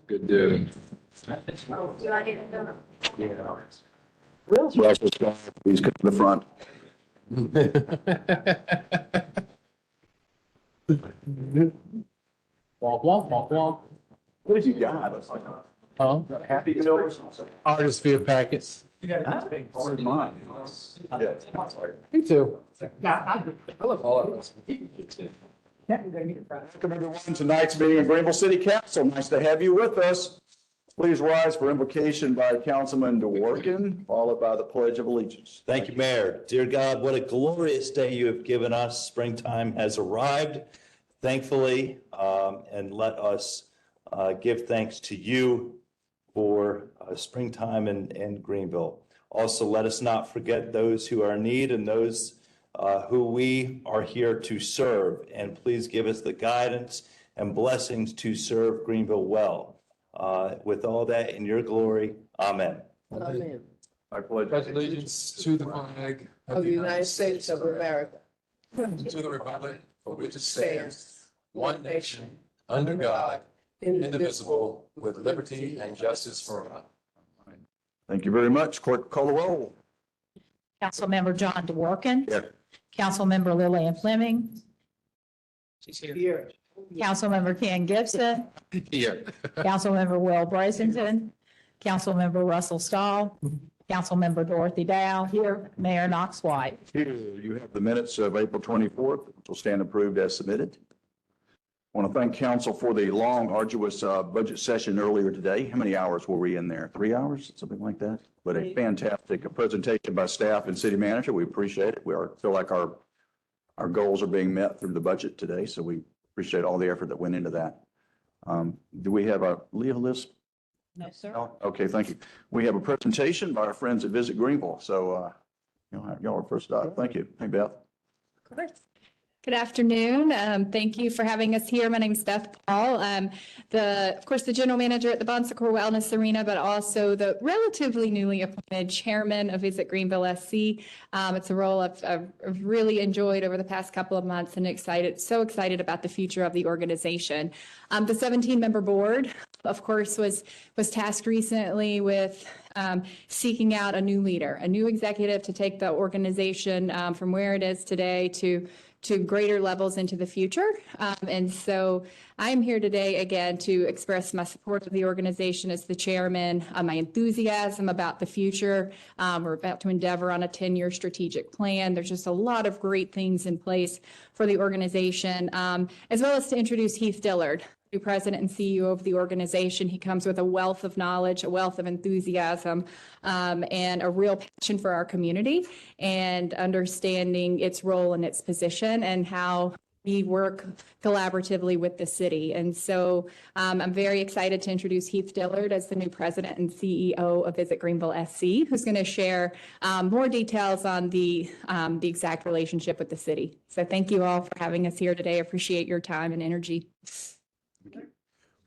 Good dude. Do I need to go? Russell Scott, please come to the front. Womp, womp, womp, womp. What have you got? Huh? Happy Meals? Artist via packets. Or mine? Yeah. Me too. I love all of us. Welcome everyone to tonight's meeting of Greenville City Council. Nice to have you with us. Please rise for invocation by Councilman DeWorkin, followed by the Pledge of Allegiance. Thank you, Mayor. Dear God, what a glorious day you have given us. Springtime has arrived, thankfully, and let us give thanks to you for springtime in Greenville. Also, let us not forget those who are in need and those who we are here to serve. And please give us the guidance and blessings to serve Greenville well. With all that in your glory, amen. Amen. I pledge Pledge allegiance to the flag Of the United States of America. to the republic for which it stands, one nation, under God, indivisible, with liberty and justice for all. Thank you very much. Clerk, call the roll. Councilmember John DeWorkin. Here. Councilmember Lillian Fleming. She's here. Here. Councilmember Ken Gibson. Here. Councilmember Will Brazington. Councilmember Russell Stahl. Councilmember Dorothy Dow. Here. Mayor Knox White. Here, you have the minutes of April 24th, which will stand approved as submitted. I want to thank council for the long, arduous budget session earlier today. How many hours were we in there? 3 hours, something like that? But a fantastic presentation by staff and city manager. We appreciate it. Feel like our goals are being met through the budget today, so we appreciate all the effort that went into that. Do we have a Leah list? No, sir. No? Okay, thank you. We have a presentation by our friends at Visit Greenville. So y'all are first up. Thank you. Hey, Beth. Of course. Good afternoon. Thank you for having us here. My name is Beth Paul. Of course, the general manager at the Bon Secours Wellness Arena, but also the relatively newly appointed chairman of Visit Greenville SC. It's a role I've really enjoyed over the past couple of months and so excited about the future of the organization. The 17-member board, of course, was tasked recently with seeking out a new leader, a new executive to take the organization from where it is today to greater levels into the future. And so I'm here today again to express my support of the organization as the chairman, my enthusiasm about the future. We're about to endeavor on a 10-year strategic plan. There's just a lot of great things in place for the organization, as well as to introduce Heath Dillard, new president and CEO of the organization. He comes with a wealth of knowledge, a wealth of enthusiasm, and a real passion for our community and understanding its role and its position and how we work collaboratively with the city. And so I'm very excited to introduce Heath Dillard as the new president and CEO of Visit Greenville SC, who's going to share more details on the exact relationship with the city. So thank you all for having us here today. I appreciate your time and energy.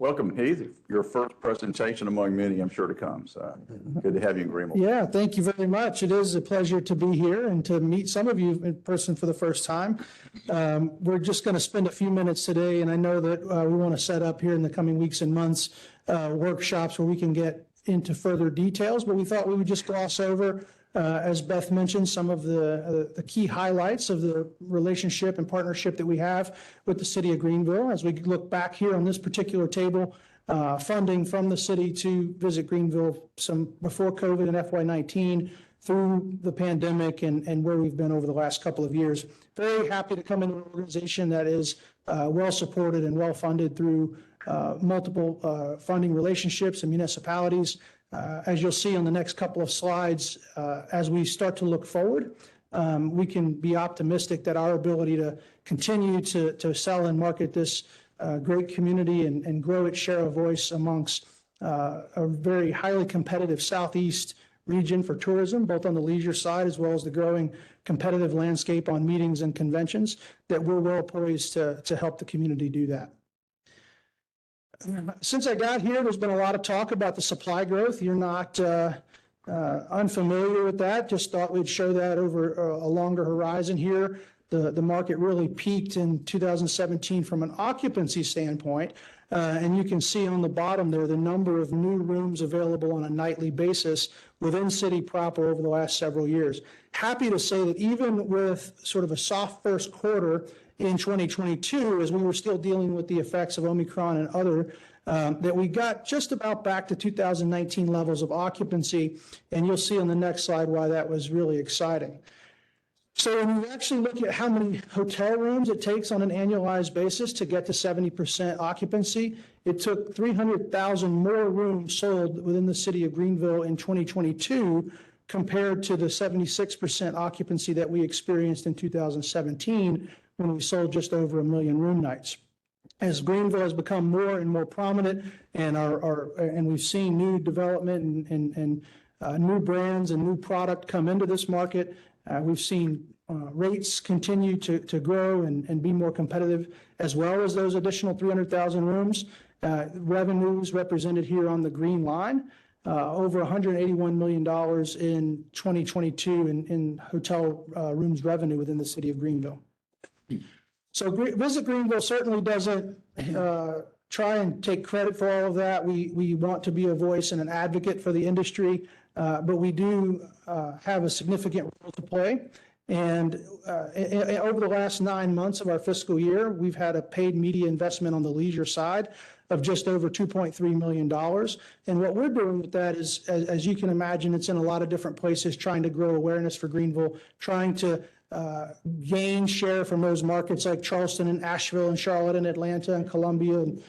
Welcome, Heath. Your first presentation among many, I'm sure, to come. So good to have you in Greenville. Yeah, thank you very much. It is a pleasure to be here and to meet some of you in person for the first time. We're just going to spend a few minutes today, and I know that we want to set up here in the coming weeks and months workshops where we can get into further details, but we thought we would just gloss over, as Beth mentioned, some of the key highlights of the relationship and partnership that we have with the city of Greenville. As we look back here on this particular table, funding from the city to Visit Greenville, some before COVID and FY19 through the pandemic and where we've been over the last couple of years. Very happy to come into an organization that is well supported and well funded through multiple funding relationships and municipalities. As you'll see on the next couple of slides, as we start to look forward, we can be optimistic that our ability to continue to sell and market this great community and grow its share of voice amongst a very highly competitive Southeast region for tourism, both on the leisure side as well as the growing competitive landscape on meetings and conventions, that we're well poised to help the community do that. Since I got here, there's been a lot of talk about the supply growth. You're not unfamiliar with that. Just thought we'd show that over a longer horizon here. The market really peaked in 2017 from an occupancy standpoint And you can see on the bottom there, the number of new rooms available on a nightly basis within city proper over the last several years. Happy to say that even with sort of a soft first quarter in 2022, as we were still dealing with the effects of Omicron and other, that we got just about back to 2019 levels of occupancy. And you'll see on the next slide why that was really exciting. So when you actually look at how many hotel rooms it takes on an annualized basis to get to 70% occupancy, it took 300,000 more rooms sold within the city of Greenville in 2022 compared to the 76% occupancy that we experienced in 2017 when we sold just over 1 million room nights. As Greenville has become more and more prominent and we've seen new development and new brands and new product come into this market, we've seen rates continue to grow and be more competitive, as well as those additional 300,000 rooms. Revenues represented here on the green line, over $181 million in 2022 in hotel rooms revenue within the city of Greenville. So Visit Greenville certainly doesn't try and take credit for all of that. We want to be a voice and an advocate for the industry, but we do have a significant role to play. And over the last 9 months of our fiscal year, we've had a paid media investment on the leisure side of just over $2.3 million. And what we're doing with that is, as you can imagine, it's in a lot of different places, trying to grow awareness for Greenville, trying to gain share from those markets like Charleston and Asheville and Charlotte and Atlanta and Columbia and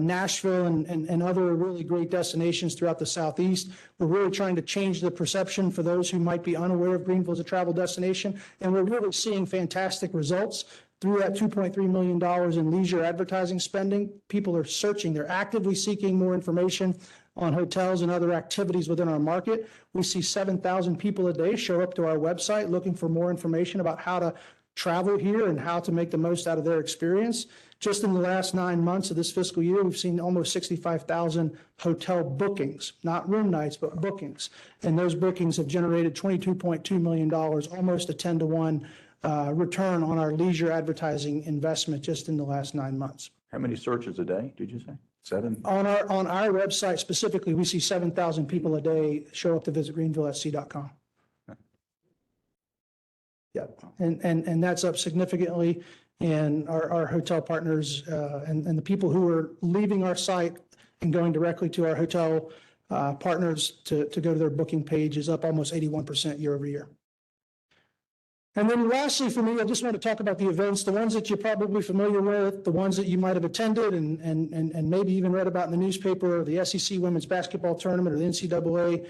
Nashville and other really great destinations throughout the Southeast. We're really trying to change the perception for those who might be unaware of Greenville as a travel destination. And we're really seeing fantastic results through that $2.3 million in leisure advertising spending. People are searching, they're actively seeking more information on hotels and other activities within our market. We see 7,000 people a day show up to our website looking for more information about how to travel here and how to make the most out of their experience. Just in the last 9 months of this fiscal year, we've seen almost 65,000 hotel bookings, not room nights, but bookings. And those bookings have generated $22.2 million, almost a 10-to-1 return on our leisure advertising investment just in the last 9 months. How many searches a day, did you say? 7? On our website specifically, we see 7,000 people a day show up to visit greenvillesc.com. Yeah, and that's up significantly. And our hotel partners and the people who are leaving our site and going directly to our hotel partners to go to their booking page is up almost 81% year over year. And then lastly, for me, I just want to talk about the events, the ones that you're probably familiar with, the ones that you might have attended and maybe even read about in the newspaper, the SEC Women's Basketball Tournament or the NCAA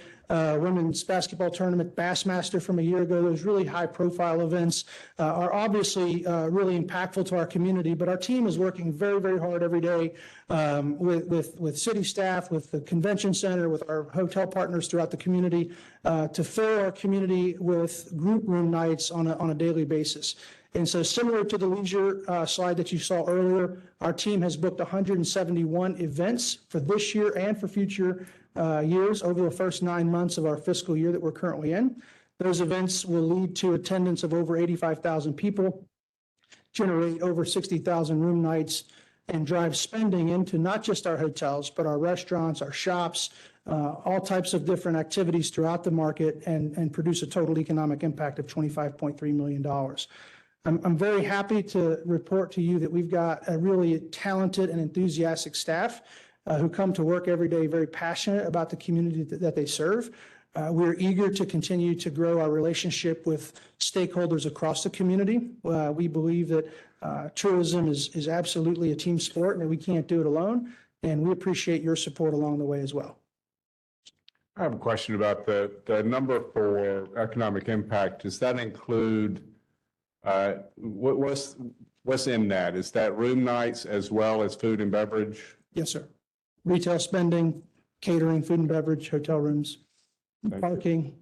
Women's Basketball Tournament, Bassmaster from a year ago. Those really high-profile events are obviously really impactful to our community, but our team is working very, very hard every day with city staff, with the convention center, with our hotel partners throughout the community to fill our community with group room nights on a daily basis. And so similar to the leisure slide that you saw earlier, our team has booked 171 events for this year and for future years over the first 9 months of our fiscal year that we're currently in. Those events will lead to attendance of over 85,000 people, generate over 60,000 room nights, and drive spending into not just our hotels, but our restaurants, our shops, all types of different activities throughout the market and produce a total economic impact of $25.3 million. I'm very happy to report to you that we've got a really talented and enthusiastic staff who come to work every day very passionate about the community that they serve. We're eager to continue to grow our relationship with stakeholders across the community. We believe that tourism is absolutely a team sport and that we can't do it alone. And we appreciate your support along the way as well. I have a question about the number for economic impact. Does that include, what's in that? Is that room nights as well as food and beverage? Yes, sir. Retail spending, catering, food and beverage, hotel rooms, parking,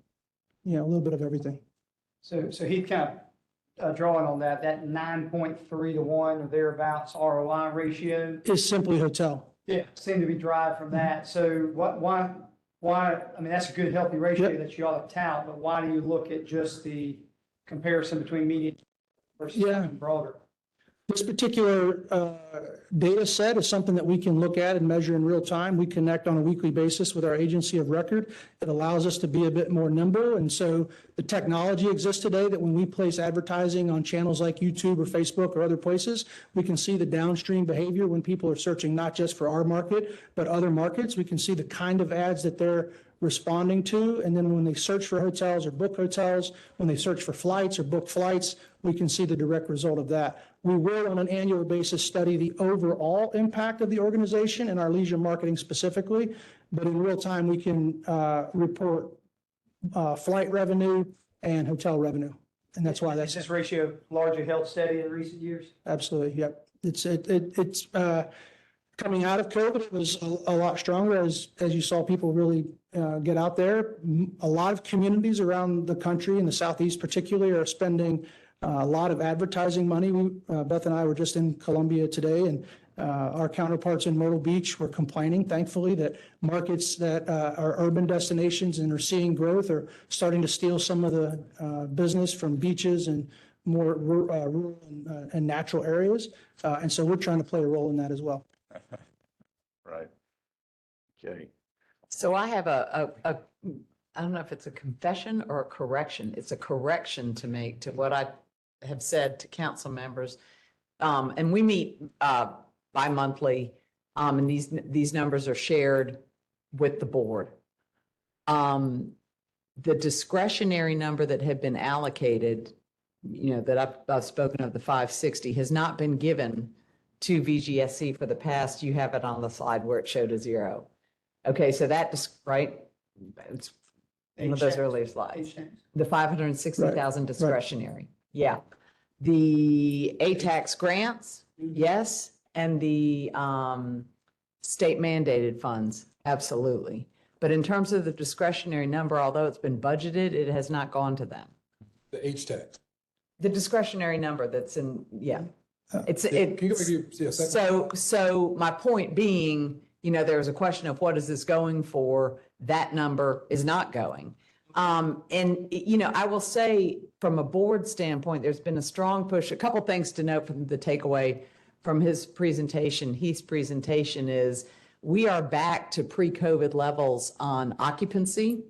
a little bit of everything. So he kind of drawing on that 9.3 to 1 or thereabouts ROI ratio. Is simply hotel. Yeah, seem to be derived from that. So why, I mean, that's a good healthy ratio that you all have tout, but why do you look at just the comparison between median versus something broader? This particular data set is something that we can look at and measure in real time. We connect on a weekly basis with our agency of record. It allows us to be a bit more nimble. And so the technology exists today that when we place advertising on channels like YouTube or Facebook or other places, we can see the downstream behavior when people are searching not just for our market, but other markets. We can see the kind of ads that they're responding to. And then when they search for hotels or book hotels, when they search for flights or book flights, we can see the direct result of that. We will, on an annual basis, study the overall impact of the organization and our leisure marketing specifically. But in real time, we can report flight revenue and hotel revenue. And that's why Is that's this ratio largely held steady in recent years? absolutely, yep. It's coming out of COVID, it was a lot stronger as you saw people really get out there. A lot of communities around the country, in the Southeast particularly, are spending a lot of advertising money. Beth and I were just in Columbia today, and our counterparts in Myrtle Beach were complaining, thankfully, that markets that are urban destinations and are seeing growth are starting to steal some of the business from beaches and more rural and natural areas. And so we're trying to play a role in that as well. Right. Okay. So I have I don't know if it's a confession or a correction. It's a correction to make to what I have said to council members. And we meet bi-monthly, and these numbers are shared with the board. The discretionary number that had been allocated, that I've spoken of, the 560, has not been given to VGSC for the past. You have it on the slide where it showed a 0. Okay, so right? It's one of those earlier slides. The 560,000 discretionary. Yeah. The ATAX grants, yes. And the state mandated funds, absolutely. But in terms of the discretionary number, although it's been budgeted, it has not gone to them. The H-Tag. The discretionary number that's in, yeah. So my point being, there was a question of what is this going for? That number is not going. I will say from a board standpoint, there's been a strong push. A couple things to note from the takeaway from his presentation. Heath's presentation is we are back to pre-COVID levels on occupancy,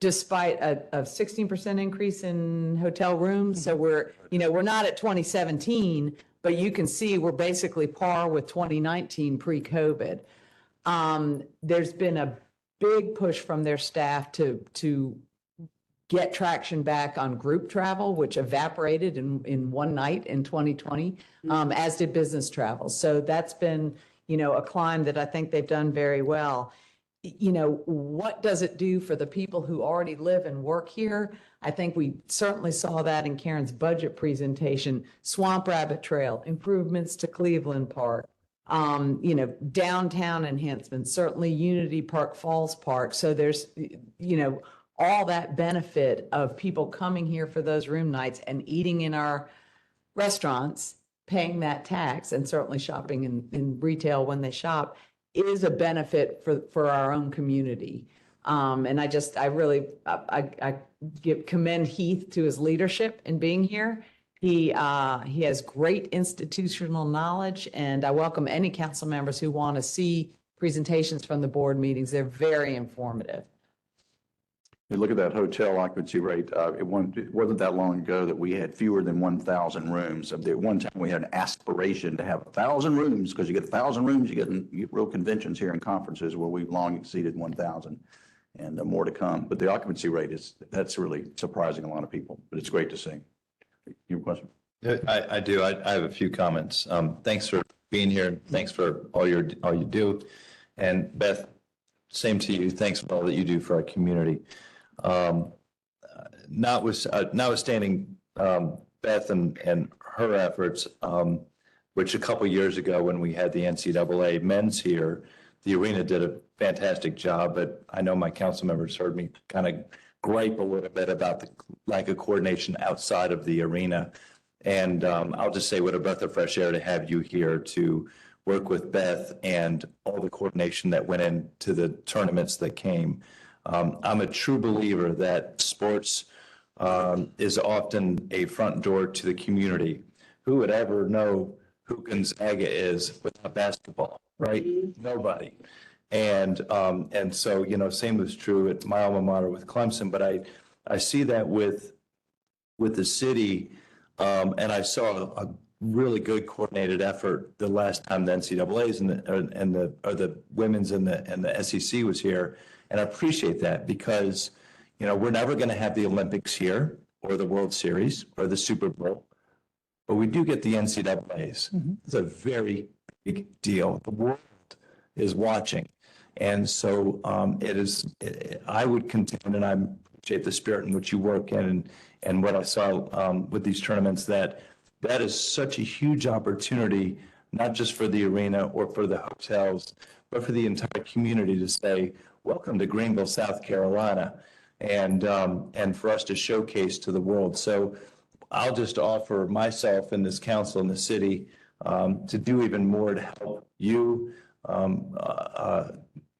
despite a 16% increase in hotel rooms. So we're not at 2017, but you can see we're basically par with 2019 pre-COVID. There's been a big push from their staff to get traction back on group travel, which evaporated in one night in 2020, as did business travel. So that's been, a climb that I think they've done very well. What does it do for the people who already live and work here? I think we certainly saw that in Karen's budget presentation. Swamp Rabbit Trail, improvements to Cleveland Park, downtown enhancements, certainly Unity Park, Falls Park. So there's, all that benefit of people coming here for those room nights and eating in our restaurants, paying that tax, and certainly shopping in retail when they shop is a benefit for our own community. And I really commend Heath to his leadership in being here. He has great institutional knowledge, and I welcome any council members who want to see presentations from the board meetings. They're very informative. You look at that hotel occupancy rate, it wasn't that long ago that we had fewer than 1,000 rooms. At one time, we had an aspiration to have 1,000 rooms, because you get 1,000 rooms, you get real conventions here and conferences where we've long exceeded 1,000, and more to come. But the occupancy rate that's really surprising a lot of people, but it's great to see. Your question? I do. I have a few comments. Thanks for being here. Thanks for all you do. And Beth, same to you. Thanks for all that you do for our community. Notwithstanding Beth and her efforts, which a couple years ago when we had the NCAA men's here, the arena did a fantastic job, but I know my council members heard me kind of gripe a little bit about the lack of coordination outside of the arena. And I'll just say what a breath of fresh air to have you here to work with Beth and all the coordination that went into the tournaments that came. I'm a true believer that sports is often a front door to the community, who would ever know who Gonzaga is without basketball, right? Nobody. And so, same was true at my alma mater with Clemson, but I see that with the city, and I saw a really good coordinated effort the last time the NCAA's or the women's and the SEC was here. And I appreciate that because, we're never going to have the Olympics here or the World Series or the Super Bowl, but we do get the NCAA's. It's a very big deal. The world is watching. And so I would contend, and I appreciate the spirit in which you work in and what I saw with these tournaments, that is such a huge opportunity, not just for the arena or for the hotels, but for the entire community to say, welcome to Greenville, South Carolina, and for us to showcase to the world. So I'll just offer myself and this council and the city to do even more to help you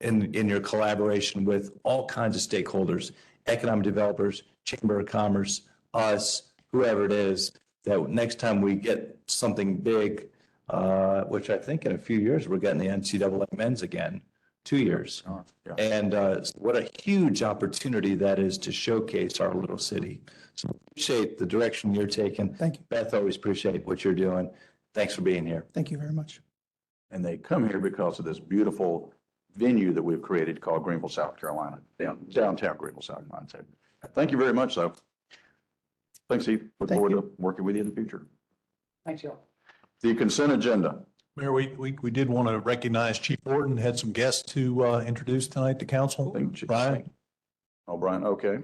in your collaboration with all kinds of stakeholders, economic developers, Chamber of Commerce, us, whoever it is, that next time we get something big, which I think in a few years, we're getting the NCAA men's again, 2 years. And what a huge opportunity that is to showcase our little city. So appreciate the direction you're taking. Thank you. Beth, always appreciate what you're doing. Thanks for being here. Thank you very much. And they come here because of this beautiful venue that we've created called Greenville, South Carolina, downtown Greenville, South Carolina. So thank you very much, though. Thanks, Steve. Look Thank forward you. to working with you in the future. Thanks, y'all. The consent agenda. Mayor, we did want to recognize Chief Orton, had some guests to introduce tonight to council. Brian? Oh, Brian, okay.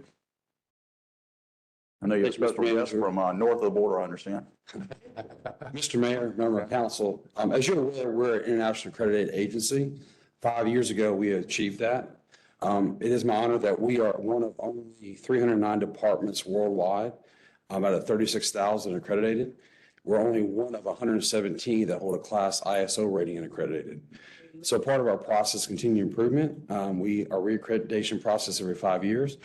I know you're a special guest from north of the border, I understand. Mr. Mayor, member of council, as you're aware, we're an internationally accredited agency. 5 years ago, we achieved that. It is my honor that we are one of only 309 departments worldwide, out of 36,000 accredited. We're only one of 117 that hold a class ISO rating and accredited. So part of our process, continued improvement, our reaccreditation process every 5 years.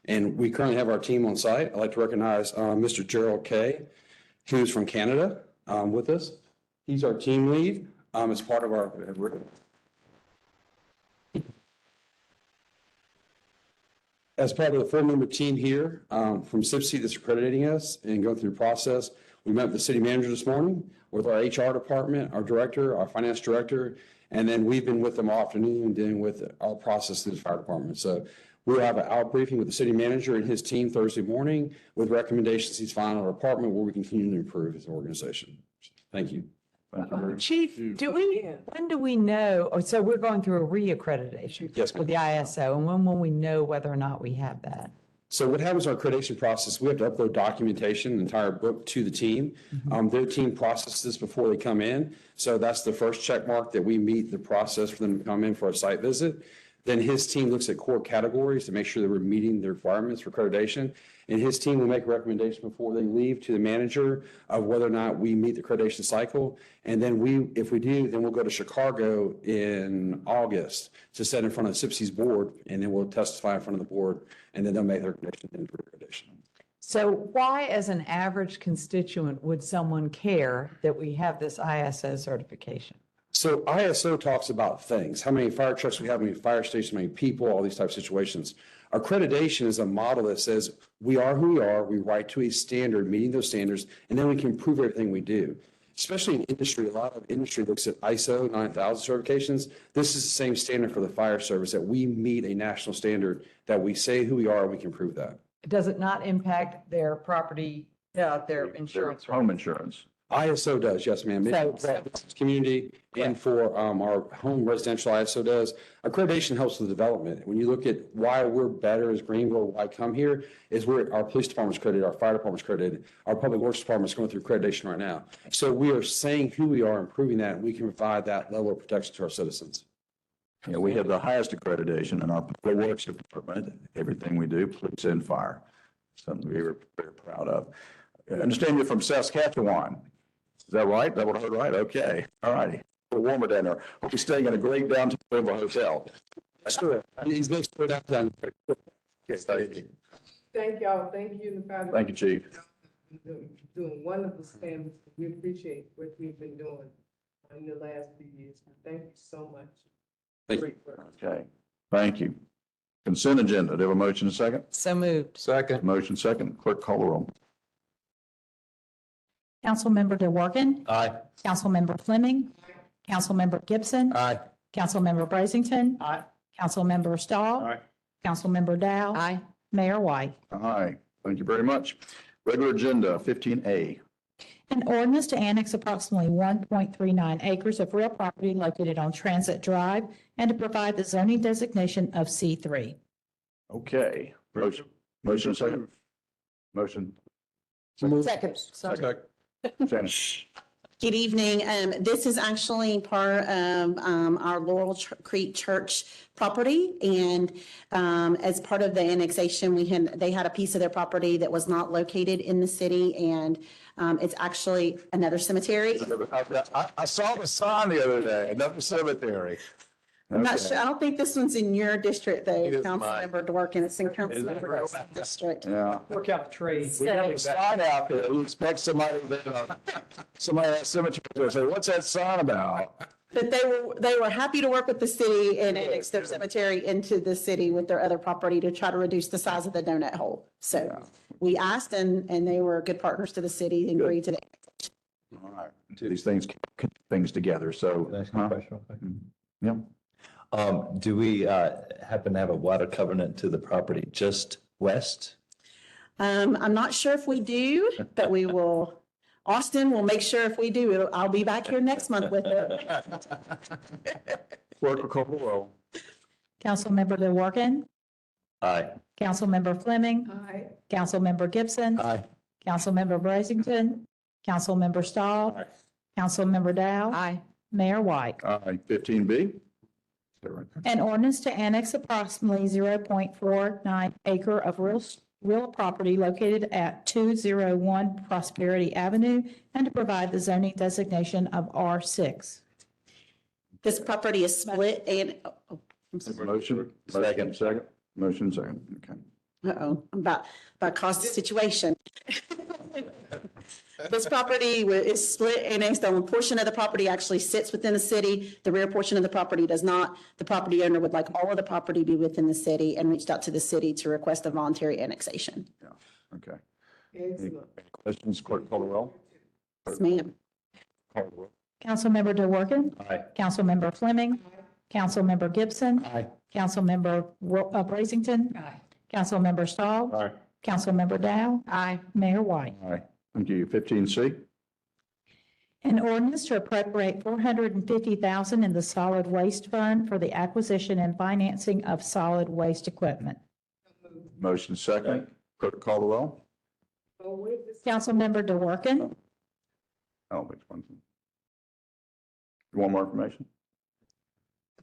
And we currently have our team on site. I'd like to recognize Mr. Gerald Kay, who's from Canada with us. He's our team lead as part of our. As part of the four-member team here from SIPC that's accrediting us and going through the process, we met with the city manager this morning, with our HR department, our director, our finance director, and then we've been with them all afternoon dealing with our process through the fire department. So we'll have an out briefing with the city manager and his team Thursday morning with recommendations he's found in our department where we continue to improve as an organization. Thank you. Chief, when do we know, so we're going through a reaccreditation Yes, ma'am. with the ISO, and when will we know whether or not we have that? So what happens in our accreditation process, we have to upload documentation, the entire book to the team. Their team processes this before they come in. So that's the first check mark that we meet the process for them to come in for a site visit. Then his team looks at core categories to make sure that we're meeting the requirements for accreditation. And his team will make a recommendation before they leave to the manager of whether or not we meet the accreditation cycle. And then if we do, then we'll go to Chicago in August to set in front of the SIPC's board, and then we'll testify in front of the board, and then they'll make their recommendation for accreditation. So why, as an average constituent, would someone care that we have this ISO certification? So ISO talks about things, how many fire trucks we have, how many fire stations, how many people, all these types of situations. Accreditation is a model that says we are who we are, we write to a standard, meeting those standards, and then we can prove everything we do. Especially in industry, a lot of industry looks at ISO 9000 certifications. This is the same standard for the fire service, that we meet a national standard, that we say who we are, and we can prove that. Does it not impact their property, their insurance? Home insurance. ISO does, yes, ma'am. So- Community and for our home residential ISO does. Accreditation helps with development. When you look at why we're better as Greenville, why come here, is our police department's accredited, our fire department's accredited, our public works department's going through accreditation right now. So we are saying who we are and proving that, and we can provide that level of protection to our citizens. Yeah, we have the highest accreditation in our public works department, everything we do, police and fire. Something we were very proud of. I understand you're from Saskatchewan. Is that right? That what I heard right? Okay. All righty. A little warmer down there. We'll be staying in a great downtown hotel. Sure. He's next to downtown. Okay, thank you. Thank y'all. Thank you. Thank you, Chief. Doing wonderful things. We appreciate what you've been doing in the last few years. Thank you so much. Thank you. Great work. Okay, thank you. Consent agenda. Do you have a motion and a second? So moved. Second. Motion second. Clerk call the roll. Councilmember DeWorke, Aye. Councilmember Fleming, Councilmember Gibson, Aye. Councilmember Brazington, Aye. Councilmember Stahl, Aye. Councilmember Dow, Aye. Mayor White. Aye, thank you very much. Regular agenda 15A. An ordinance to annex approximately 1.39 acres of real property located on Transit Drive and to provide the zoning designation of C3. Okay, motion second. Motion. Second. Sorry. Second. Shannon. Good evening. This is actually part of our Laurel Creek Church property. And as part of the annexation, they had a piece of their property that was not located in the city. And it's actually another cemetery. I saw the sign the other day, another cemetery. I'm not Okay. sure. I don't think this one's in your district though, It is mine. Councilmember Dworkin. It's in Councilmember Dworkin's district. Yeah. Work out the trade. We got a sign out there. We expect somebody that, somebody at that cemetery to say, what's that sign about? But they were happy to work with the city and annex their cemetery into the city with their other property to try to reduce the size of the donut hole. So we asked and they were good partners to the city and agreed to that. All right. These things, things together, so. Yeah. Do we happen to have a water covenant to the property just west? I'm not sure if we do, but we will, Austin will make sure if we do, I'll be back here next month with it. Clerk will call the roll. Councilmember DeWorke, Aye. Councilmember Fleming, Aye. Councilmember Gibson, Aye. Councilmember Brazington, Councilmember Stahl, Councilmember Dow, Aye. Mayor White. Aye, 15B. Is that right? An ordinance to annex approximately 0.49 acre of real property located at 201 Prosperity Avenue and to provide the zoning designation of R6. This property is split and, I'm sorry. Motion, second. Motion second, okay. Uh-oh, I'm about to cause the situation. This property is split and annexed. One portion of the property actually sits within the city. The rear portion of the property does not. The property owner would like all of the property be within the city and reached out to the city to request a voluntary annexation. Okay. Excellent. Questions, clerk call the roll? Yes, ma'am. Call the roll. Councilmember DeWorke, Aye. Councilmember Fleming, Councilmember Gibson, Aye. Councilmember Brazington, Councilmember Stahl, Aye. Councilmember Dow, Aye. Mayor White. Aye, thank you. 15C. An ordinance to appropriate $450,000 in the solid waste fund for the acquisition and financing of solid waste equipment. Motion second. Clerk call the roll. Oh, wait, this. Councilmember DeWorke, Oh, which one? You want more information?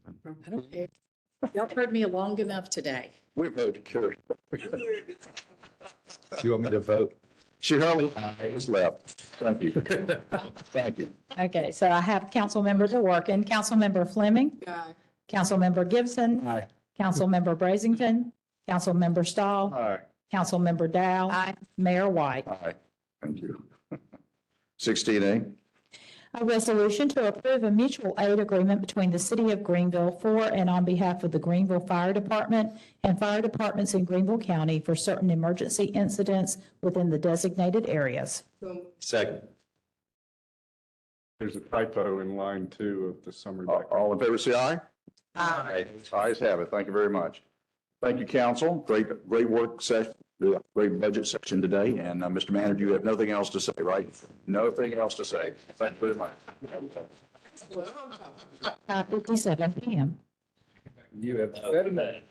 I don't care. Y'all heard me long enough today. We voted carry. Do you want me to vote? She hardly is left. Thank you. Thank you. okay, so I have Councilmember DeWorke, Councilmember Fleming, Aye. Councilmember Gibson, Aye. Councilmember Brazington, Councilmember Stahl, Aye. Councilmember Dow, Aye. Mayor White. Aye, thank you. 16A. A resolution to approve a mutual aid agreement between the City of Greenville for and on behalf of the Greenville Fire Department and fire departments in Greenville County for certain emergency incidents within the designated areas. So, Second. There's a typo in line 2 of the summary document. All in favor, say aye. Aye. Ayes have it. Thank you very much. Thank you, council. Great work session, great budget section today. And Mr. Manager, you have nothing else to say, right? Nothing else to say. Thank you very much. 5:57 PM. You have 7 minutes.